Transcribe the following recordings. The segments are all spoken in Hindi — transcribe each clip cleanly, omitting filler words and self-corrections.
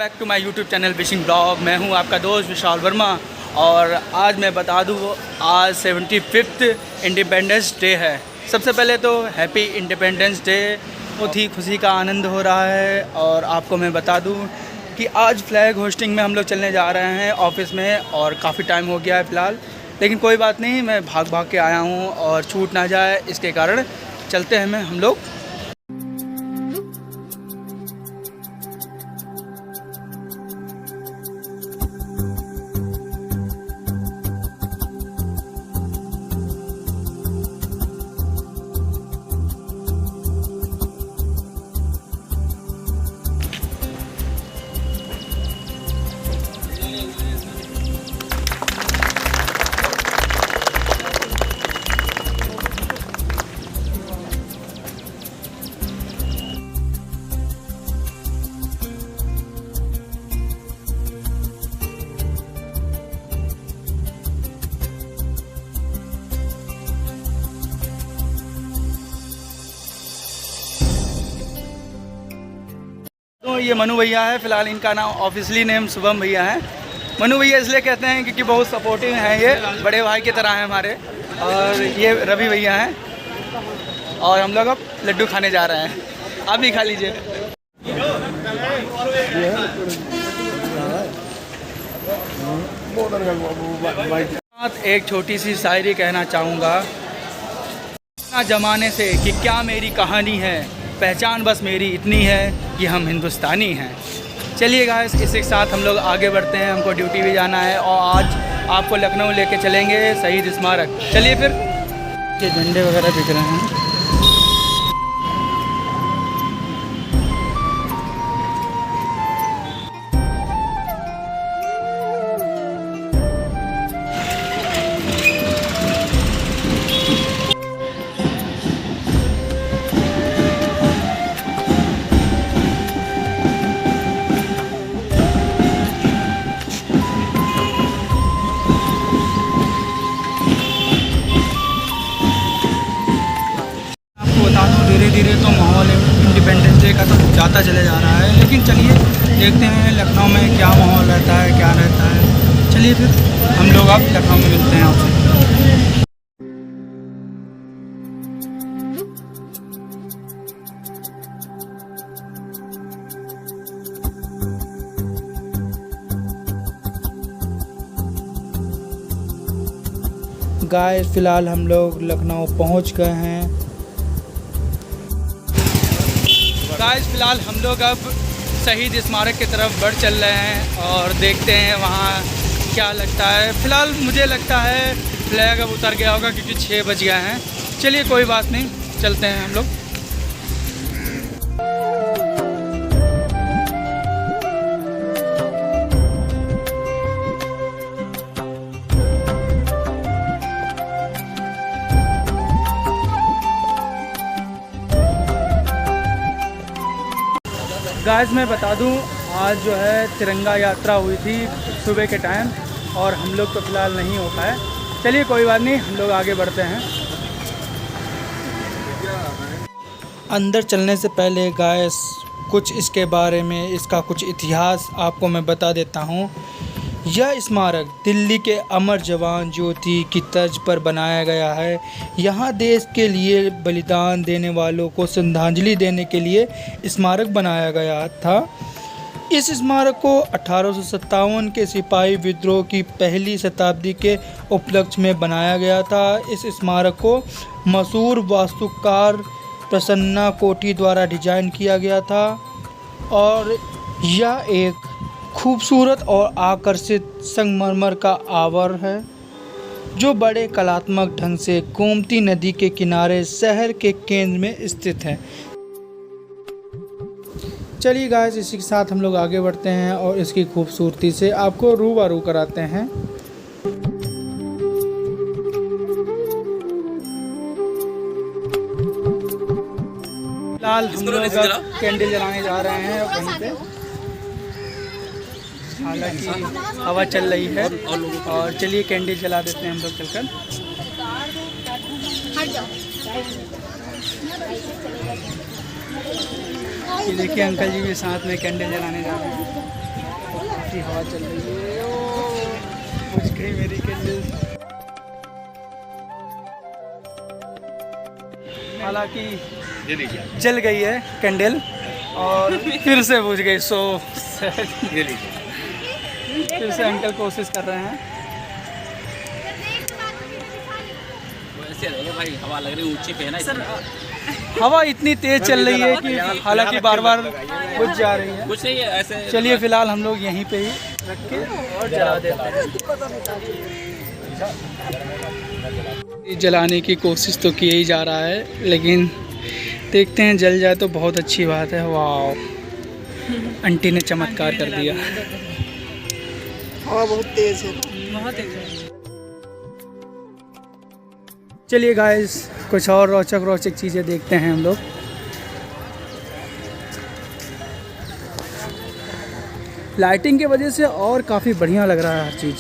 Back to my YouTube channel wishing blog. मैं हूं आपका दोस्त विशाल वर्मा और आज मैं बता दूं आज 75th इंडिपेंडेंस डे है। सबसे पहले तो हैप्पी इंडिपेंडेंस डे। बहुत ही खुशी का आनंद हो रहा है और आपको मैं बता दूं कि आज फ्लैग होस्टिंग में हम लोग चलने जा रहे हैं ऑफिस में और काफ़ी टाइम हो गया है फ़िलहाल, लेकिन कोई बात नहीं, मैं भाग भाग के आया हूँ और छूट ना जाए इसके कारण चलते हैं हम लोग। तो ये मनु भैया है, फ़िलहाल इनका नाम ऑफिशियली नेम शुभम भैया है। मनु भैया इसलिए कहते हैं क्योंकि बहुत सपोर्टिव हैं, ये बड़े भाई की तरह हैं हमारे। और ये रवि भैया हैं और हम लोग अब लड्डू खाने जा रहे हैं, आप भी खा लीजिए। एक छोटी सी शायरी कहना चाहूँगा। ज़माने से कि क्या मेरी कहानी है, पहचान बस मेरी इतनी है कि हम हिंदुस्तानी हैं। चलिए गाइस, इसी के साथ हम लोग आगे बढ़ते हैं, हमको ड्यूटी भी जाना है और आज आपको लखनऊ लेके चलेंगे शहीद स्मारक। चलिए फिर। ये झंडे वगैरह दिख रहे हैं। धीरे धीरे तो माहौल इंडिपेंडेंस डे का तो जाता चले जा रहा है, लेकिन चलिए देखते हैं लखनऊ में क्या माहौल रहता है, क्या रहता है। चलिए फिर हम लोग अब लखनऊ में मिलते हैं आपसे। गाइस, फ़िलहाल हम लोग लखनऊ पहुंच गए हैं। गाइस, फ़िलहाल हम लोग अब शहीद स्मारक की तरफ बढ़ चल रहे हैं और देखते हैं वहाँ क्या लगता है। फ़िलहाल मुझे लगता है फ्लैग अब उतर गया होगा क्योंकि 6 बज गए हैं। चलिए कोई बात नहीं, चलते हैं हम लोग। गाइस, मैं बता दूं आज जो है तिरंगा यात्रा हुई थी सुबह के टाइम और हम लोग तो फ़िलहाल नहीं हो पाए। चलिए कोई बात नहीं, हम लोग आगे बढ़ते हैं। अंदर चलने से पहले गाइस कुछ इसके बारे में, इसका कुछ इतिहास आपको मैं बता देता हूँ। यह स्मारक दिल्ली के अमर जवान ज्योति की तर्ज पर बनाया गया है। यहाँ देश के लिए बलिदान देने वालों को श्रद्धांजलि देने के लिए स्मारक बनाया गया था। इस स्मारक को 1857 के सिपाही विद्रोह की पहली शताब्दी के उपलक्ष्य में बनाया गया था। इस स्मारक को मशहूर वास्तुकार प्रसन्ना कोठी द्वारा डिजाइन किया गया था और यह एक खूबसूरत और आकर्षित संगमरमर का आवर है जो बड़े कलात्मक ढंग से गोमती नदी के किनारे शहर के केंद्र में स्थित है। चलिए गाइस, इसी के साथ हम लोग आगे बढ़ते हैं और इसकी खूबसूरती से आपको रूबरू कराते हैं। फिलहाल हम लोग कैंडल जलाने जा रहे हैं वहीं पे। हालांकि हवा चल रही है और चलिए कैंडल जला देते हैं हम लोग चलकर। ये देखिए अंकल जी भी साथ में कैंडल जलाने जा रहे हैं। अच्छी हवा चल रही है। बुझ गई मेरी कैंडल। हालांकि जल गई है कैंडल और फिर से बुझ गई। सो फिर से अंकल कोशिश कर रहे हैं। भाई हवा लग रही है ऊंची पे है ना सर। हवा इतनी तेज चल रही है कि हालांकि बार बार बुझ जा रही है। कुछ नहीं है ऐसे। चलिए फिलहाल हम लोग यहीं पे ही रख के और जला देते हैं। जलाने की कोशिश तो की ही जा रहा है, लेकिन देखते हैं जल जाए तो बहुत अच्छी बात है। वाह, आंटी ने चमत्कार कर दिया। हवा बहुत तेज है, बहुत तेज है। चलिए गाइस, कुछ और रोचक चीज़ें देखते हैं हम लोग। लाइटिंग की वजह से और काफ़ी बढ़िया लग रहा है हर चीज़।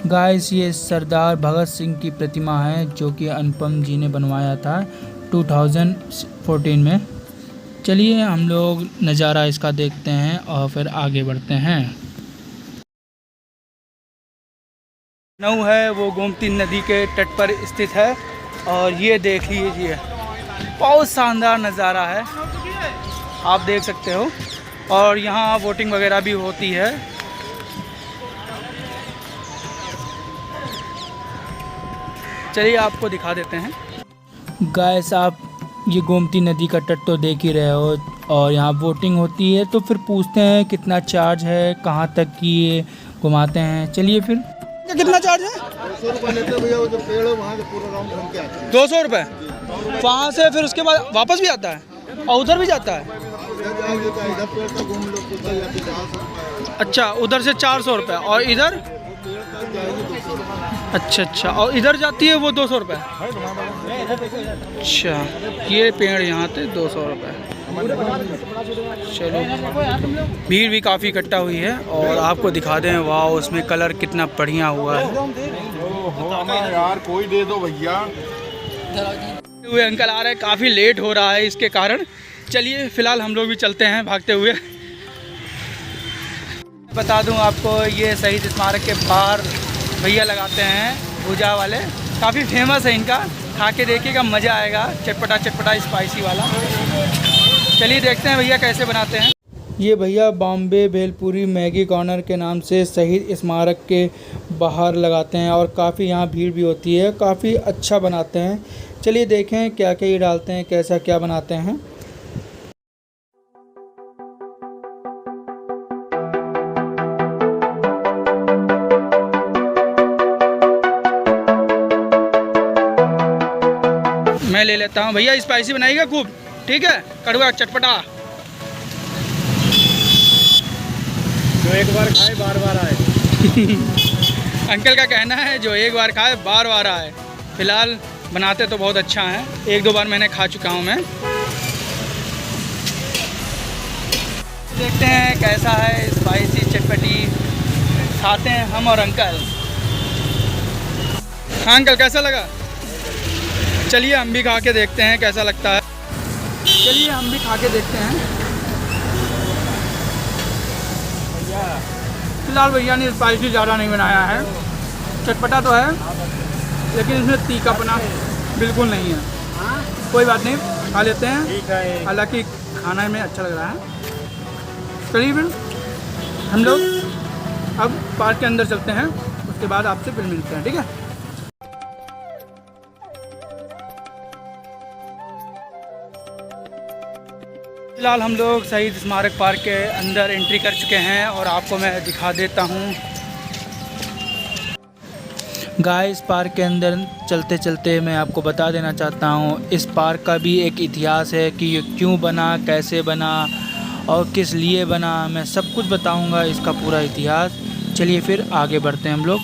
गाइस, ये सरदार भगत सिंह की प्रतिमा है जो कि अनुपम जी ने बनवाया था 2014 में। चलिए हम लोग नज़ारा इसका देखते हैं और फिर आगे बढ़ते हैं। लखनऊ है वो गोमती नदी के तट पर स्थित है और ये देख लीजिए, बहुत शानदार नज़ारा है, आप देख सकते हो। और यहाँ बोटिंग वगैरह भी होती है। चलिए आपको दिखा देते हैं। गाइस, आप ये गोमती नदी का तट तो देख ही रहे हो और यहाँ बोटिंग होती है। तो फिर पूछते हैं कितना चार्ज है, कहाँ तक की ये घुमाते हैं। चलिए फिर। कितना चार्ज है? 200 रुपये लेते भैया। वो जो पेड़ है वहाँ से पूरा राउंड घूम के आते हैं। 200 रुपये वहाँ से, फिर उसके बाद वापस भी आता है और उधर भी जाता है। इधर पेड़ तक घूम लो, उधर जाके 400 रुपये। अच्छा, उधर से 400 रुपये और इधर? अच्छा, और इधर जाती है वो 200 रुपये। अच्छा, ये पेड़ यहाँ थे 200 रुपये। चलो, भीड़ भी काफ़ी इकट्ठा हुई है और आपको दिखा दें। वाह, उसमें कलर कितना बढ़िया हुआ है। यार कोई दे दो भैया। हुए अंकल आ रहे हैं, काफ़ी लेट हो रहा है इसके कारण। चलिए फिलहाल हम लोग भी चलते हैं भागते हुए। बता दूं आपको, ये शहीद स्मारक के बाहर भैया लगाते हैं भुजा वाले, काफ़ी फेमस है इनका। खा के देखिएगा, मज़ा आएगा। चटपटा स्पाइसी वाला। चलिए देखते हैं भैया कैसे बनाते हैं। ये भैया बॉम्बे भेलपुरी मैगी कॉर्नर के नाम से शहीद स्मारक के बाहर लगाते हैं और काफ़ी यहाँ भीड़ भी होती है। काफ़ी अच्छा बनाते हैं। चलिए देखें क्या क्या ये डालते हैं, कैसा क्या बनाते हैं। मैं ले लेता हूँ भैया। स्पाइसी बनाइएगा खूब, ठीक है? कड़वा चटपटा। जो एक बार खाए बार बार आए। अंकल का कहना है जो एक बार खाए बार बार आए। फिलहाल बनाते तो बहुत अच्छा है, 1-2 बार मैंने खा चुका हूँ मैं। देखते हैं कैसा है स्पाइसी चटपटी। खाते हैं हम और अंकल। हाँ अंकल, कैसा लगा? चलिए हम भी खा के देखते हैं कैसा लगता है। चलिए हम भी खा के देखते हैं। फिलहाल भैया ने स्पाइसी ज़्यादा नहीं बनाया है, चटपटा तो है लेकिन इसमें तीखापना बिल्कुल नहीं है। कोई बात नहीं, खा लेते हैं। हालांकि खाना में अच्छा लग रहा है। चलिए फिर हम लोग अब पार्क के अंदर चलते हैं, उसके बाद आपसे फिर मिलते हैं, ठीक है? फिलहाल हम लोग शहीद स्मारक पार्क के अंदर एंट्री कर चुके हैं और आपको मैं दिखा देता हूँ। गाइस, पार्क के अंदर चलते चलते मैं आपको बता देना चाहता हूँ, इस पार्क का भी एक इतिहास है कि ये क्यों बना, कैसे बना और किस लिए बना। मैं सब कुछ बताऊँगा, इसका पूरा इतिहास। चलिए फिर आगे बढ़ते हैं हम लोग।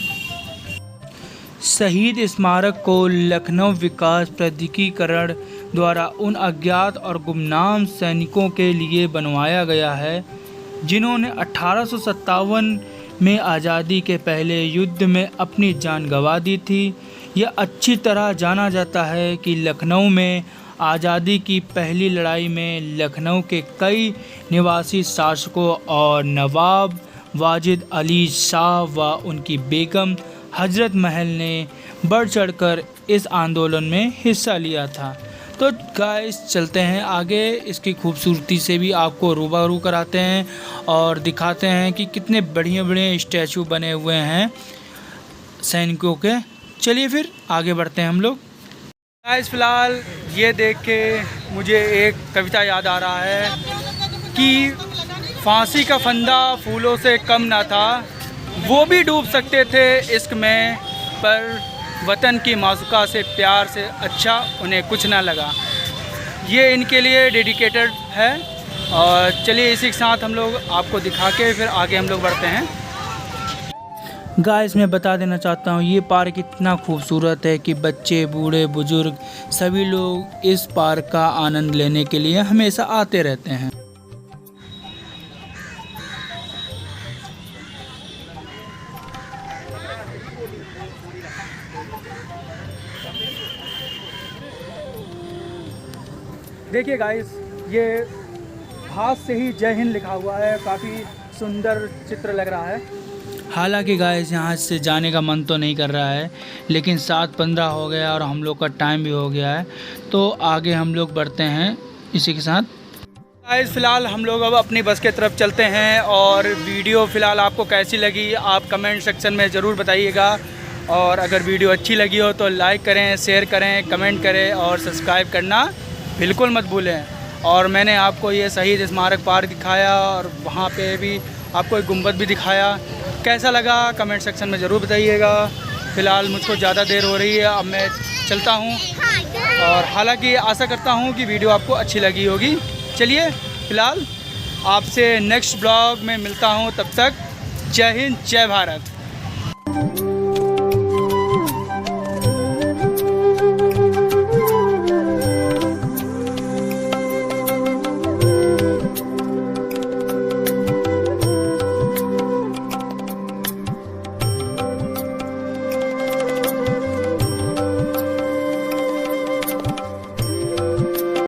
शहीद स्मारक को लखनऊ विकास प्राधिकरण द्वारा उन अज्ञात और गुमनाम सैनिकों के लिए बनवाया गया है जिन्होंने 1857 में आज़ादी के पहले युद्ध में अपनी जान गंवा दी थी। यह अच्छी तरह जाना जाता है कि लखनऊ में आज़ादी की पहली लड़ाई में लखनऊ के कई निवासी शासकों और नवाब वाजिद अली शाह व उनकी बेगम हजरत महल ने बढ़ चढ़कर इस आंदोलन में हिस्सा लिया था। तो गाइस चलते हैं आगे, इसकी खूबसूरती से भी आपको रूबरू कराते हैं और दिखाते हैं कि कितने बढ़िया बढ़िया स्टैचू बने हुए हैं सैनिकों के। चलिए फिर आगे बढ़ते हैं हम लोग। गाइस फ़िलहाल ये देख के मुझे एक कविता याद आ रहा है कि फांसी का फंदा फूलों से कम ना था, वो भी डूब सकते थे इश्क में, पर वतन की मासूका से प्यार से अच्छा उन्हें कुछ ना लगा। ये इनके लिए डेडिकेटेड है। और चलिए इसी के साथ हम लोग आपको दिखा के फिर आगे हम लोग बढ़ते हैं। गाइस मैं बता देना चाहता हूँ ये पार्क इतना खूबसूरत है कि बच्चे बूढ़े बुजुर्ग सभी लोग इस पार्क का आनंद लेने के लिए हमेशा आते रहते हैं। देखिए गाइस ये हाथ से ही जय हिंद लिखा हुआ है, काफ़ी सुंदर चित्र लग रहा है। हालांकि गाइस यहाँ से जाने का मन तो नहीं कर रहा है, लेकिन 7:15 हो गया और हम लोग का टाइम भी हो गया है, तो आगे हम लोग बढ़ते हैं इसी के साथ। गाइस फ़िलहाल हम लोग अब अपनी बस की तरफ चलते हैं और वीडियो फ़िलहाल आपको कैसी लगी आप कमेंट सेक्शन में ज़रूर बताइएगा। और अगर वीडियो अच्छी लगी हो तो लाइक करें, शेयर करें, कमेंट करें और सब्सक्राइब करना बिल्कुल मत भूलें। और मैंने आपको ये शहीद स्मारक पार्क दिखाया और वहाँ पे भी आपको एक गुंबद भी दिखाया, कैसा लगा कमेंट सेक्शन में ज़रूर बताइएगा। फ़िलहाल मुझको ज़्यादा देर हो रही है, अब मैं चलता हूँ और हालांकि आशा करता हूँ कि वीडियो आपको अच्छी लगी होगी। चलिए फ़िलहाल आपसे नेक्स्ट ब्लॉग में मिलता हूँ, तब तक जय हिंद जय भारत।